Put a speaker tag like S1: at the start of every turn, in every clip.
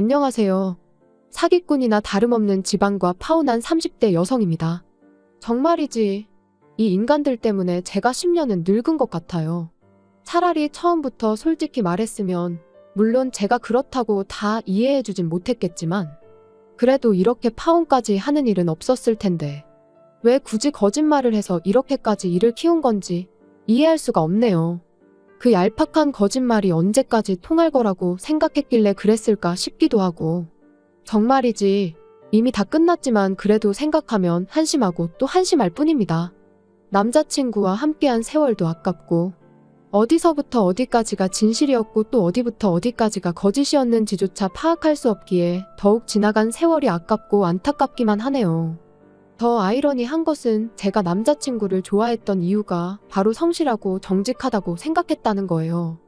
S1: 안녕하세요. 사기꾼이나 다름없는 지방과 파혼한 30대 여성입니다. 정말이지. 이 인간들 때문에 제가 10년은 늙은 것 같아요. 차라리 처음부터 솔직히 말했으면, 물론 제가 그렇다고 다 이해해주진 못했겠지만, 그래도 이렇게 파혼까지 하는 일은 없었을 텐데, 왜 굳이 거짓말을 해서 이렇게까지 일을 키운 건지 이해할 수가 없네요. 그 얄팍한 거짓말이 언제까지 통할 거라고 생각했길래 그랬을까 싶기도 하고, 정말이지. 이미 다 끝났지만 그래도 생각하면 한심하고 또 한심할 뿐입니다. 남자친구와 함께한 세월도 아깝고, 어디서부터 어디까지가 진실이었고 또 어디부터 어디까지가 거짓이었는지조차 파악할 수 없기에 더욱 지나간 세월이 아깝고 안타깝기만 하네요. 더 아이러니한 것은 제가 남자친구를 좋아했던 이유가 바로 성실하고 정직하다고 생각했다는 거예요.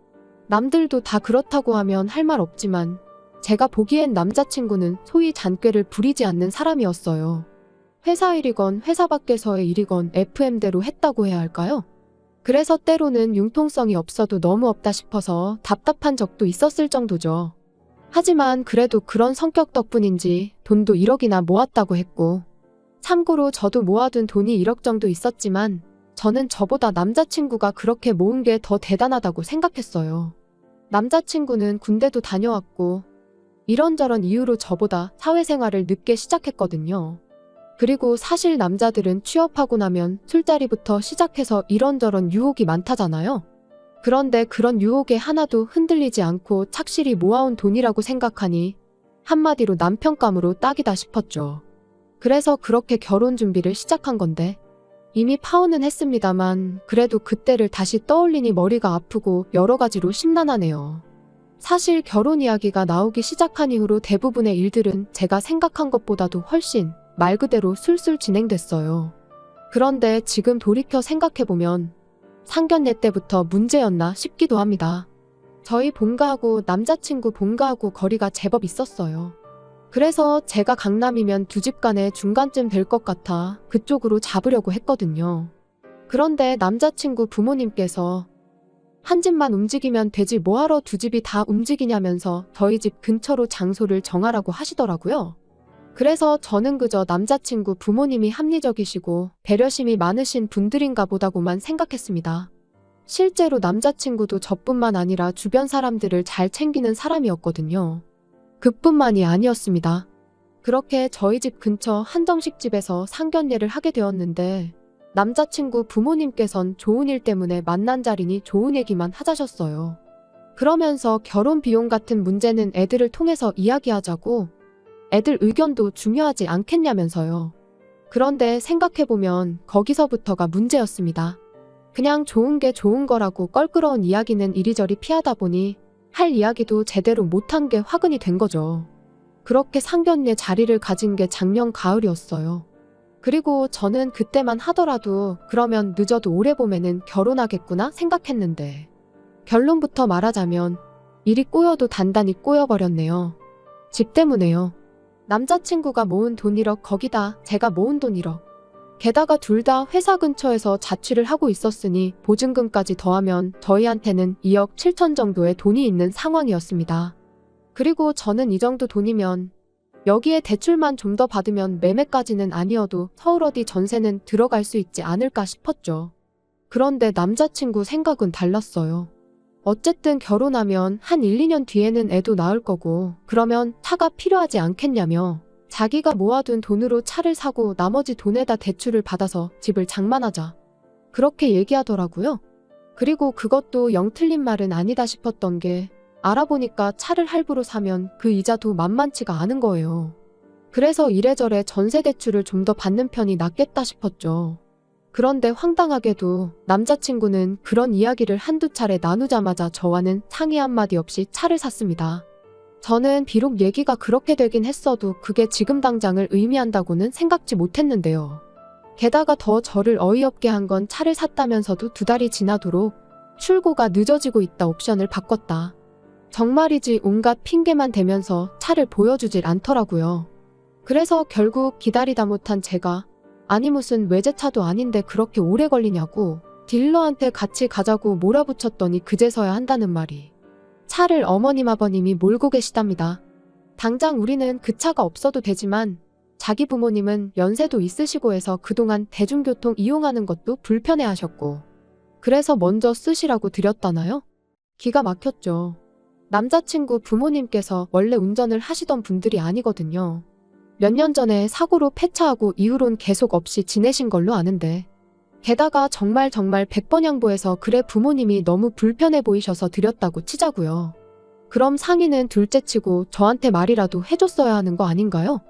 S1: 남들도 다 그렇다고 하면 할 말 없지만 제가 보기엔 남자친구는 소위 잔꾀를 부리지 않는 사람이었어요. 회사 일이건 회사 밖에서의 일이건 FM대로 했다고 해야 할까요? 그래서 때로는 융통성이 없어도 너무 없다 싶어서 답답한 적도 있었을 정도죠. 하지만 그래도 그런 성격 덕분인지 돈도 1억이나 모았다고 했고, 참고로 저도 모아둔 돈이 1억 정도 있었지만 저는 저보다 남자친구가 그렇게 모은 게 더 대단하다고 생각했어요. 남자친구는 군대도 다녀왔고 이런저런 이유로 저보다 사회생활을 늦게 시작했거든요. 그리고 사실 남자들은 취업하고 나면 술자리부터 시작해서 이런저런 유혹이 많다잖아요. 그런데 그런 유혹에 하나도 흔들리지 않고 착실히 모아온 돈이라고 생각하니 한마디로 남편감으로 딱이다 싶었죠. 그래서 그렇게 결혼 준비를 시작한 건데, 이미 파혼은 했습니다만 그래도 그때를 다시 떠올리니 머리가 아프고 여러 가지로 심란하네요. 사실 결혼 이야기가 나오기 시작한 이후로 대부분의 일들은 제가 생각한 것보다도 훨씬 말 그대로 술술 진행됐어요. 그런데 지금 돌이켜 생각해보면 상견례 때부터 문제였나 싶기도 합니다. 저희 본가하고 남자친구 본가하고 거리가 제법 있었어요. 그래서 제가 강남이면 두 집 간에 중간쯤 될 것 같아 그쪽으로 잡으려고 했거든요. 그런데 남자친구 부모님께서 한 집만 움직이면 되지 뭐하러 두 집이 다 움직이냐면서 저희 집 근처로 장소를 정하라고 하시더라고요. 그래서 저는 그저 남자친구 부모님이 합리적이시고 배려심이 많으신 분들인가 보다고만 생각했습니다. 실제로 남자친구도 저뿐만 아니라 주변 사람들을 잘 챙기는 사람이었거든요. 그뿐만이 아니었습니다. 그렇게 저희 집 근처 한정식집에서 상견례를 하게 되었는데, 남자친구 부모님께선 좋은 일 때문에 만난 자리니 좋은 얘기만 하자셨어요. 그러면서 결혼 비용 같은 문제는 애들을 통해서 이야기하자고, 애들 의견도 중요하지 않겠냐면서요. 그런데 생각해보면 거기서부터가 문제였습니다. 그냥 좋은 게 좋은 거라고 껄끄러운 이야기는 이리저리 피하다 보니 할 이야기도 제대로 못한 게 화근이 된 거죠. 그렇게 상견례 자리를 가진 게 작년 가을이었어요. 그리고 저는 그때만 하더라도 그러면 늦어도 올해 봄에는 결혼하겠구나 생각했는데, 결론부터 말하자면 일이 꼬여도 단단히 꼬여버렸네요. 집 때문에요. 남자친구가 모은 돈 1억, 거기다 제가 모은 돈 1억. 게다가 둘 다 회사 근처에서 자취를 하고 있었으니 보증금까지 더하면 저희한테는 2억 7천 정도의 돈이 있는 상황이었습니다. 그리고 저는 이 정도 돈이면 여기에 대출만 좀 더 받으면 매매까지는 아니어도 서울 어디 전세는 들어갈 수 있지 않을까 싶었죠. 그런데 남자친구 생각은 달랐어요. 어쨌든 결혼하면 한 1, 2년 뒤에는 애도 낳을 거고 그러면 차가 필요하지 않겠냐며 자기가 모아둔 돈으로 차를 사고 나머지 돈에다 대출을 받아서 집을 장만하자, 그렇게 얘기하더라고요. 그리고 그것도 영 틀린 말은 아니다 싶었던 게, 알아보니까 차를 할부로 사면 그 이자도 만만치가 않은 거예요. 그래서 이래저래 전세 대출을 좀 더 받는 편이 낫겠다 싶었죠. 그런데 황당하게도 남자친구는 그런 이야기를 한두 차례 나누자마자 저와는 상의 한마디 없이 차를 샀습니다. 저는 비록 얘기가 그렇게 되긴 했어도 그게 지금 당장을 의미한다고는 생각지 못했는데요. 게다가 더 저를 어이없게 한 건 차를 샀다면서도 2달이 지나도록 출고가 늦어지고 있다 옵션을 바꿨다. 정말이지 온갖 핑계만 대면서 차를 보여주질 않더라고요. 그래서 결국 기다리다 못한 제가, 아니 무슨 외제차도 아닌데 그렇게 오래 걸리냐고 딜러한테 같이 가자고 몰아붙였더니 그제서야 한다는 말이, 차를 어머님 아버님이 몰고 계시답니다. 당장 우리는 그 차가 없어도 되지만 자기 부모님은 연세도 있으시고 해서 그동안 대중교통 이용하는 것도 불편해하셨고 그래서 먼저 쓰시라고 드렸다나요? 기가 막혔죠. 남자친구 부모님께서 원래 운전을 하시던 분들이 아니거든요. 몇 년 전에 사고로 폐차하고 이후론 계속 없이 지내신 걸로 아는데 게다가 정말 100번 양보해서 그래 부모님이 너무 불편해 보이셔서 드렸다고 치자고요. 그럼 상의는 둘째치고 저한테 말이라도 해줬어야 하는 거 아닌가요?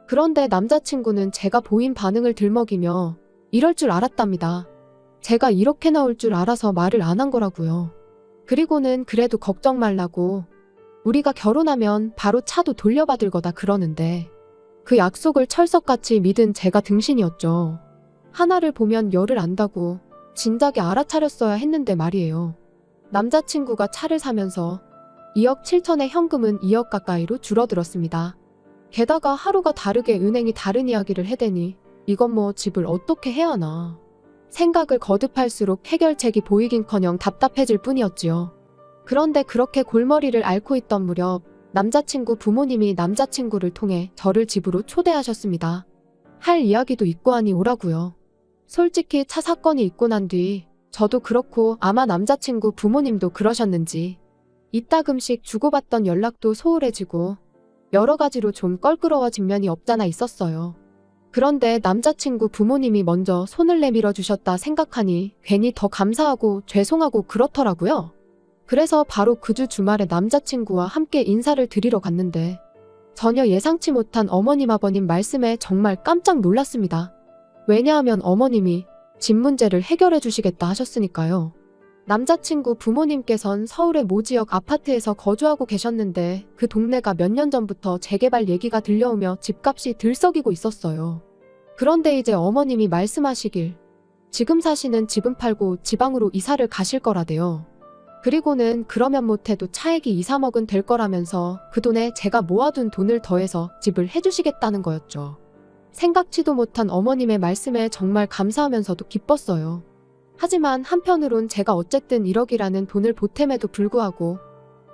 S1: 그런데 남자친구는 제가 보인 반응을 들먹이며 이럴 줄 알았답니다. 제가 이렇게 나올 줄 알아서 말을 안 한 거라고요. 그리고는 그래도 걱정 말라고 우리가 결혼하면 바로 차도 돌려받을 거다 그러는데 그 약속을 철석같이 믿은 제가 등신이었죠. 하나를 보면 열을 안다고 진작에 알아차렸어야 했는데 말이에요. 남자친구가 차를 사면서 2억 7천의 현금은 2억 가까이로 줄어들었습니다. 게다가 하루가 다르게 은행이 다른 이야기를 해대니 이건 뭐 집을 어떻게 해야 하나. 생각을 거듭할수록 해결책이 보이긴커녕 답답해질 뿐이었지요. 그런데 그렇게 골머리를 앓고 있던 무렵 남자친구 부모님이 남자친구를 통해 저를 집으로 초대하셨습니다. 할 이야기도 있고 하니 오라고요. 솔직히 차 사건이 있고 난 뒤 저도 그렇고 아마 남자친구 부모님도 그러셨는지 이따금씩 주고받던 연락도 소홀해지고 여러 가지로 좀 껄끄러워진 면이 없잖아 있었어요. 그런데 남자친구 부모님이 먼저 손을 내밀어 주셨다 생각하니 괜히 더 감사하고 죄송하고 그렇더라고요. 그래서 바로 그 주 주말에 남자친구와 함께 인사를 드리러 갔는데 전혀 예상치 못한 어머님 아버님 말씀에 정말 깜짝 놀랐습니다. 왜냐하면 어머님이 집 문제를 해결해 주시겠다 하셨으니까요. 남자친구 부모님께선 서울의 모 지역 아파트에서 거주하고 계셨는데 그 동네가 몇 년 전부터 재개발 얘기가 들려오며 집값이 들썩이고 있었어요. 그런데 이제 어머님이 말씀하시길 지금 사시는 집은 팔고 지방으로 이사를 가실 거라대요. 그리고는 그러면 못해도 차액이 2, 3억은 될 거라면서 그 돈에 제가 모아둔 돈을 더해서 집을 해주시겠다는 거였죠. 생각지도 못한 어머님의 말씀에 정말 감사하면서도 기뻤어요. 하지만 한편으론 제가 어쨌든 1억이라는 돈을 보탬에도 불구하고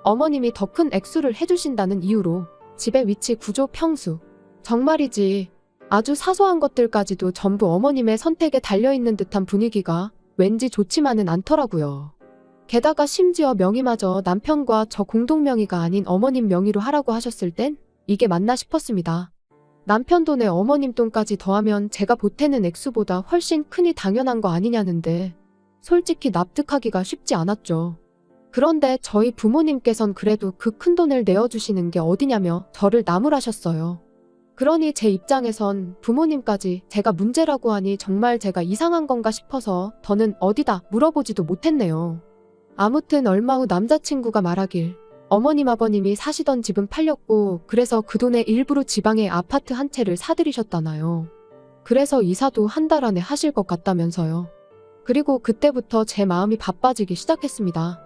S1: 어머님이 더 큰 액수를 해주신다는 이유로 집의 위치, 구조, 평수 정말이지 아주 사소한 것들까지도 전부 어머님의 선택에 달려있는 듯한 분위기가 왠지 좋지만은 않더라고요. 게다가 심지어 명의마저 남편과 저 공동명의가 아닌 어머님 명의로 하라고 하셨을 땐 이게 맞나 싶었습니다. 남편 돈에 어머님 돈까지 더하면 제가 보태는 액수보다 훨씬 크니 당연한 거 아니냐는데 솔직히 납득하기가 쉽지 않았죠. 그런데 저희 부모님께선 그래도 그 큰 돈을 내어주시는 게 어디냐며 저를 나무라셨어요. 그러니 제 입장에선 부모님까지 제가 문제라고 하니 정말 제가 이상한 건가 싶어서 더는 어디다 물어보지도 못했네요. 아무튼 얼마 후 남자친구가 말하길 어머님 아버님이 사시던 집은 팔렸고 그래서 그 돈에 일부러 지방에 아파트 한 채를 사들이셨다나요. 그래서 이사도 한 달 안에 하실 것 같다면서요. 그리고 그때부터 제 마음이 바빠지기 시작했습니다.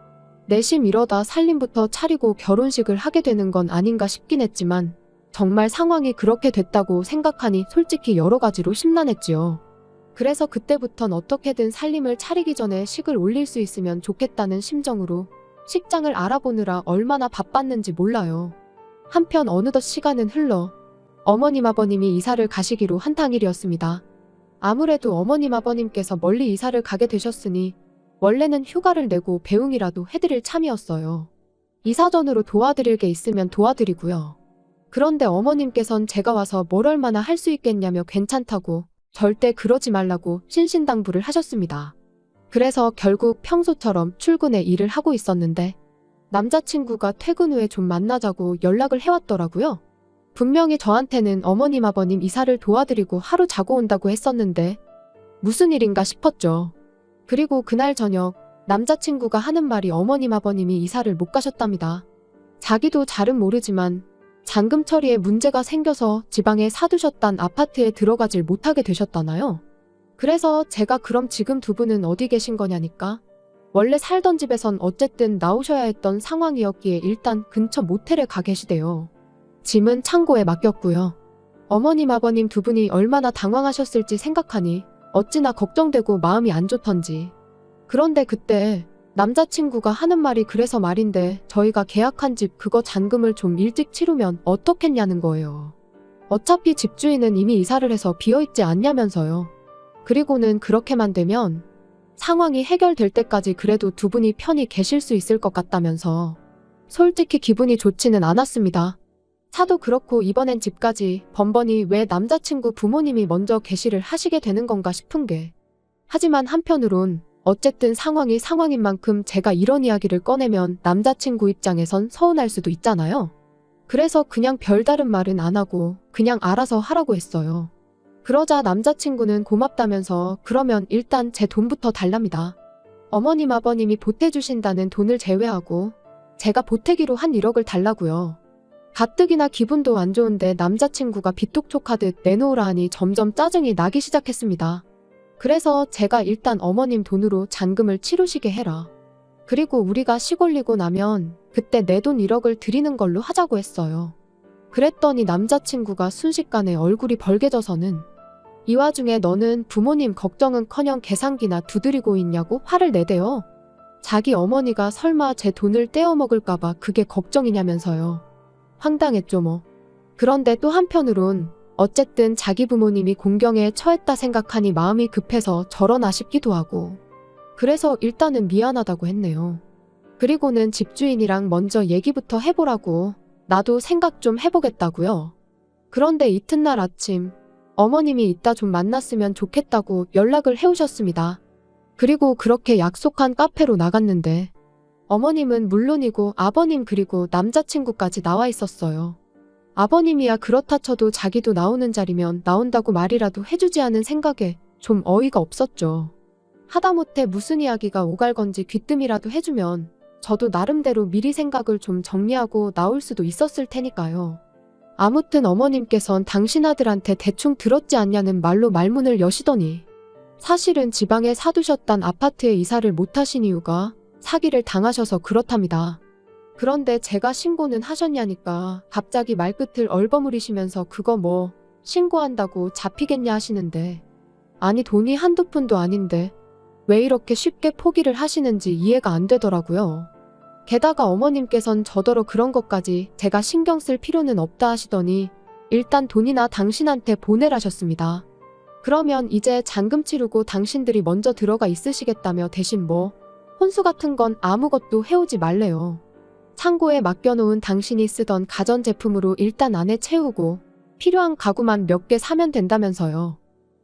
S1: 내심 이러다 살림부터 차리고 결혼식을 하게 되는 건 아닌가 싶긴 했지만 정말 상황이 그렇게 됐다고 생각하니 솔직히 여러 가지로 심란했지요. 그래서 그때부턴 어떻게든 살림을 차리기 전에 식을 올릴 수 있으면 좋겠다는 심정으로 식장을 알아보느라 얼마나 바빴는지 몰라요. 한편 어느덧 시간은 흘러 어머님 아버님이 이사를 가시기로 한 당일이었습니다. 아무래도 어머님 아버님께서 멀리 이사를 가게 되셨으니 원래는 휴가를 내고 배웅이라도 해드릴 참이었어요. 이사 전으로 도와드릴 게 있으면 도와드리고요. 그런데 어머님께선 제가 와서 뭘 얼마나 할 수 있겠냐며 괜찮다고 절대 그러지 말라고 신신당부를 하셨습니다. 그래서 결국 평소처럼 출근해 일을 하고 있었는데 남자친구가 퇴근 후에 좀 만나자고 연락을 해왔더라고요. 분명히 저한테는 어머님 아버님 이사를 도와드리고 하루 자고 온다고 했었는데 무슨 일인가 싶었죠. 그리고 그날 저녁 남자친구가 하는 말이 어머님 아버님이 이사를 못 가셨답니다. 자기도 잘은 모르지만 잔금 처리에 문제가 생겨서 지방에 사두셨단 아파트에 들어가질 못하게 되셨다나요. 그래서 제가 그럼 지금 두 분은 어디 계신 거냐니까 원래 살던 집에선 어쨌든 나오셔야 했던 상황이었기에 일단 근처 모텔에 가 계시대요. 짐은 창고에 맡겼고요. 어머님 아버님 두 분이 얼마나 당황하셨을지 생각하니 어찌나 걱정되고 마음이 안 좋던지. 그런데 그때 남자친구가 하는 말이 그래서 말인데 저희가 계약한 집 그거 잔금을 좀 일찍 치르면 어떻겠냐는 거예요. 어차피 집주인은 이미 이사를 해서 비어있지 않냐면서요. 그리고는 그렇게만 되면 상황이 해결될 때까지 그래도 두 분이 편히 계실 수 있을 것 같다면서 솔직히 기분이 좋지는 않았습니다. 차도 그렇고 이번엔 집까지 번번이 왜 남자친구 부모님이 먼저 개시를 하시게 되는 건가 싶은 게 하지만 한편으론 어쨌든 상황이 상황인 만큼 제가 이런 이야기를 꺼내면 남자친구 입장에선 서운할 수도 있잖아요. 그래서 그냥 별다른 말은 안 하고 그냥 알아서 하라고 했어요. 그러자 남자친구는 고맙다면서 그러면 일단 제 돈부터 달랍니다. 어머님 아버님이 보태주신다는 돈을 제외하고 제가 보태기로 한 1억을 달라고요. 가뜩이나 기분도 안 좋은데 남자친구가 빚독촉하듯 내놓으라 하니 점점 짜증이 나기 시작했습니다. 그래서 제가 일단 어머님 돈으로 잔금을 치르시게 해라. 그리고 우리가 시골리고 나면 그때 내 돈 1억을 드리는 걸로 하자고 했어요. 그랬더니 남자친구가 순식간에 얼굴이 벌개져서는 이 와중에 너는 부모님 걱정은커녕 계산기나 두드리고 있냐고 화를 내대요. 자기 어머니가 설마 제 돈을 떼어먹을까봐 그게 걱정이냐면서요. 황당했죠 뭐. 그런데 또 한편으론 어쨌든 자기 부모님이 공경에 처했다 생각하니 마음이 급해서 저러나 싶기도 하고 그래서 일단은 미안하다고 했네요. 그리고는 집주인이랑 먼저 얘기부터 해보라고 나도 생각 좀 해보겠다고요. 그런데 이튿날 아침 어머님이 이따 좀 만났으면 좋겠다고 연락을 해오셨습니다. 그리고 그렇게 약속한 카페로 나갔는데 어머님은 물론이고 아버님 그리고 남자친구까지 나와 있었어요. 아버님이야 그렇다 쳐도 자기도 나오는 자리면 나온다고 말이라도 해주지 않은 생각에 좀 어이가 없었죠. 하다못해 무슨 이야기가 오갈 건지 귀뜸이라도 해주면 저도 나름대로 미리 생각을 좀 정리하고 나올 수도 있었을 테니까요. 아무튼 어머님께선 당신 아들한테 대충 들었지 않냐는 말로 말문을 여시더니 사실은 지방에 사두셨단 아파트에 이사를 못하신 이유가 사기를 당하셔서 그렇답니다. 그런데 제가 신고는 하셨냐니까 갑자기 말끝을 얼버무리시면서 그거 뭐 신고한다고 잡히겠냐 하시는데 아니 돈이 한두 푼도 아닌데 왜 이렇게 쉽게 포기를 하시는지 이해가 안 되더라고요. 게다가 어머님께선 저더러 그런 것까지 제가 신경 쓸 필요는 없다 하시더니 일단 돈이나 당신한테 보내라셨습니다. 그러면 이제 잔금 치르고 당신들이 먼저 들어가 있으시겠다며 대신 뭐 혼수 같은 건 아무것도 해오지 말래요. 창고에 맡겨놓은 당신이 쓰던 가전제품으로 일단 안에 채우고 필요한 가구만 몇 개 사면 된다면서요.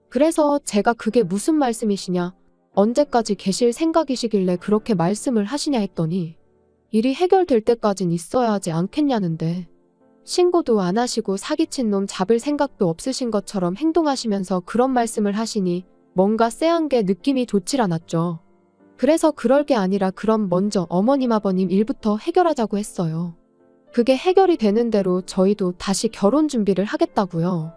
S1: 그래서 제가 그게 무슨 말씀이시냐, 언제까지 계실 생각이시길래 그렇게 말씀을 하시냐 했더니 일이 해결될 때까진 있어야 하지 않겠냐는데 신고도 안 하시고 사기친 놈 잡을 생각도 없으신 것처럼 행동하시면서 그런 말씀을 하시니 뭔가 쎄한 게 느낌이 좋질 않았죠. 그래서 그럴 게 아니라 그럼 먼저 어머님 아버님 일부터 해결하자고 했어요. 그게 해결이 되는 대로 저희도 다시 결혼 준비를 하겠다고요.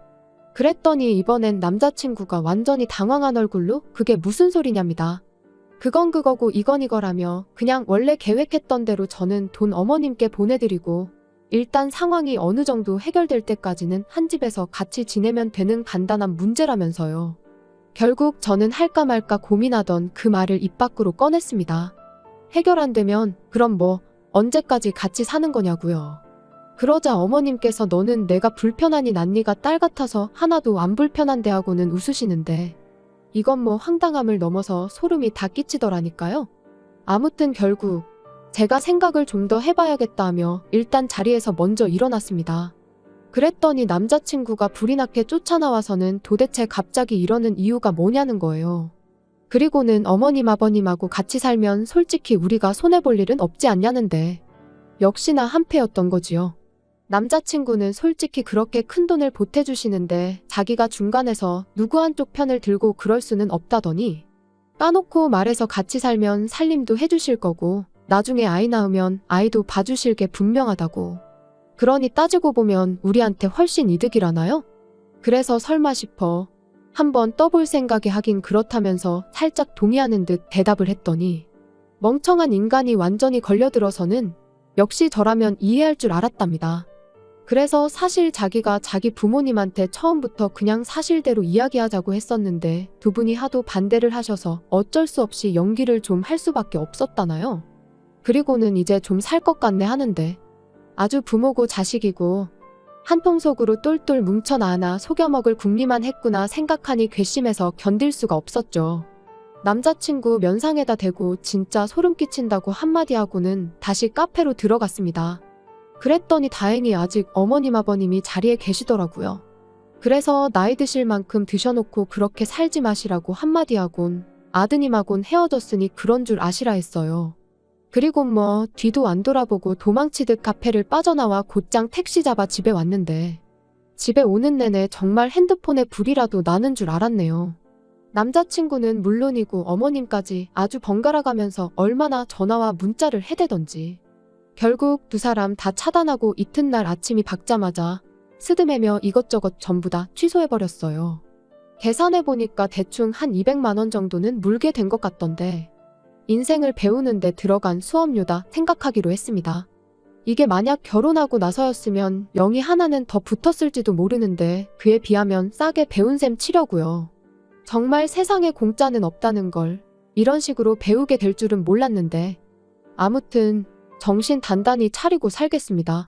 S1: 그랬더니 이번엔 남자친구가 완전히 당황한 얼굴로 그게 무슨 소리냐입니다. 그건 그거고 이건 이거라며 그냥 원래 계획했던 대로 저는 돈 어머님께 보내드리고 일단 상황이 어느 정도 해결될 때까지는 한 집에서 같이 지내면 되는 간단한 문제라면서요. 결국 저는 할까 말까 고민하던 그 말을 입 밖으로 꺼냈습니다. 해결 안 되면 그럼 뭐 언제까지 같이 사는 거냐고요. 그러자 어머님께서 너는 내가 불편하니 난 네가 딸 같아서 하나도 안 불편한데 하고는 웃으시는데 이건 뭐 황당함을 넘어서 소름이 다 끼치더라니까요. 아무튼 결국 제가 생각을 좀 더 해봐야겠다 하며 일단 자리에서 먼저 일어났습니다. 그랬더니 남자친구가 불이 나게 쫓아나와서는 도대체 갑자기 이러는 이유가 뭐냐는 거예요. 그리고는 어머님 아버님하고 같이 살면 솔직히 우리가 손해볼 일은 없지 않냐는데 역시나 한패였던 거지요. 남자친구는 솔직히 그렇게 큰 돈을 보태주시는데 자기가 중간에서 누구 한쪽 편을 들고 그럴 수는 없다더니 까놓고 말해서 같이 살면 살림도 해주실 거고 나중에 아이 낳으면 아이도 봐주실 게 분명하다고. 그러니 따지고 보면 우리한테 훨씬 이득이라나요? 그래서 설마 싶어 한번 떠볼 생각이 하긴 그렇다면서 살짝 동의하는 듯 대답을 했더니 멍청한 인간이 완전히 걸려들어서는 역시 저라면 이해할 줄 알았답니다. 그래서 사실 자기가 자기 부모님한테 처음부터 그냥 사실대로 이야기하자고 했었는데 두 분이 하도 반대를 하셔서 어쩔 수 없이 연기를 좀 할 수밖에 없었다나요. 그리고는 이제 좀 살 것 같네 하는데 아주 부모고 자식이고 한통속으로 똘똘 뭉쳐 나나 속여먹을 궁리만 했구나 생각하니 괘씸해서 견딜 수가 없었죠. 남자친구 면상에다 대고 진짜 소름 끼친다고 한마디 하고는 다시 카페로 들어갔습니다. 그랬더니 다행히 아직 어머님 아버님이 자리에 계시더라고요. 그래서 나이 드실 만큼 드셔놓고 그렇게 살지 마시라고 한마디 하곤 아드님하곤 헤어졌으니 그런 줄 아시라 했어요. 그리고 뭐 뒤도 안 돌아보고 도망치듯 카페를 빠져나와 곧장 택시 잡아 집에 왔는데 집에 오는 내내 정말 핸드폰에 불이라도 나는 줄 알았네요. 남자친구는 물론이고 어머님까지 아주 번갈아 가면서 얼마나 전화와 문자를 해대던지 결국 두 사람 다 차단하고 이튿날 아침이 밝자마자 스드메며 이것저것 전부 다 취소해버렸어요. 계산해보니까 대충 한 200만 원 정도는 물게 된 것 같던데 인생을 배우는데 들어간 수업료다 생각하기로 했습니다. 이게 만약 결혼하고 나서였으면 영이 하나는 더 붙었을지도 모르는데 그에 비하면 싸게 배운 셈 치려고요. 정말 세상에 공짜는 없다는 걸 이런 식으로 배우게 될 줄은 몰랐는데 아무튼 정신 단단히 차리고 살겠습니다.